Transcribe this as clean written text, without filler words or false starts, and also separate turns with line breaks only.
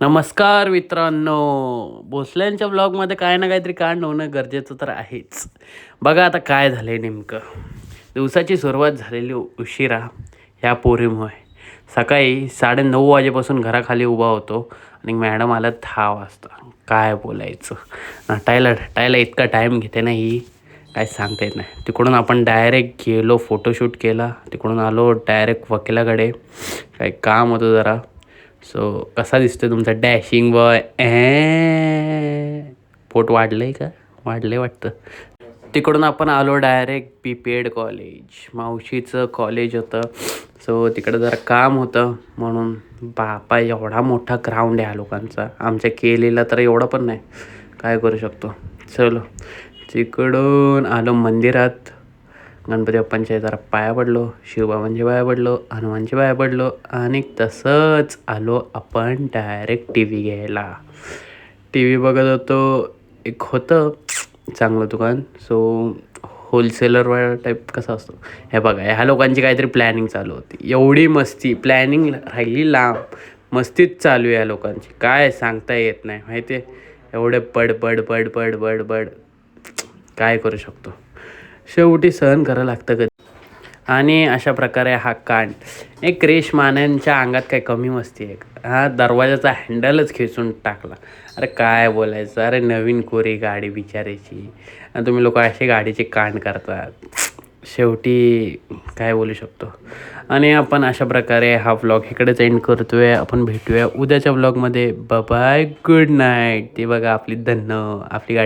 नमस्कार मित्रांनो. भोसल्यांच्या ब्लॉगमध्ये काय ना काहीतरी कांड होणं गरजेचं तर आहेच. बघा आता काय झालं आहे नेमकं. दिवसाची सुरुवात झालेली उशिरा ह्या पोरीमुळे. सकाळी 9:30 वाजेपासून घराखाली उभा होतो आणि मॅडम आल्या 10 वाजता. काय बोलायचं. नटायला इतका टाईम घेते ना ही, काय सांगता येत नाही. तिकडून आपण डायरेक्ट गेलो, फोटोशूट केला. तिकडून आलो डायरेक्ट वकिलाकडे. काही काम होतं जरा. सो कसा दिसतोय तुमचा डॅशिंग बॉय. पोट वाढलंय का? वाढलंय वाटतं. तिकडून आपण आलो डायरेक्ट पीपेड कॉलेज. मावशीचं कॉलेज होतं. सो तिकडं जरा काम होतं म्हणून. बापा एवढा मोठा ग्राउंड आहे ह्या लोकांचा. आमच्या केलेला तर एवढं पण नाही. काय करू शकतो. चलो तिकडून आलो मंदिरात. गणपती बाप्पांच्या जरा पाया पडलो, शिवबाबांच्या पाया पडलो, हनुमानच्या पाया पडलो आणि तसंच आलो आपण डायरेक्ट टी व्ही घ्यायला. टी व्ही बघत होतो. एक होतं चांगलं दुकान. सो होलसेलर टाईप कसा असतो हे बघा. ह्या लोकांची काहीतरी प्लॅनिंग चालू होती. एवढी मस्ती प्लॅनिंग राहिली लांब. मस्तीच चालू आहे या लोकांची, काय सांगता येत नाही माहिती आहे. एवढे बड काय करू शकतो. शेवटी सहन करावं लागतं कधी. आणि अशा प्रकारे हा कांड. एक क्रिश मान्यांच्या अंगात काही कमी मस्ती आहे का? हा दरवाजाचा हँडलच खेचून टाकला. अरे काय बोलायचं. अरे नवीन कोरी गाडी बिचारायची आणि तुम्ही लोक असे गाडीचे कांड करतात. शेवटी काय बोलू शकतो. आणि आपण अशा प्रकारे हा व्लॉग इकडेच एंड करतोय. आपण भेटूया उद्याच्या व्लॉगमध्ये. Bye good night. ते बघा आपली धन्न आपली गाडी.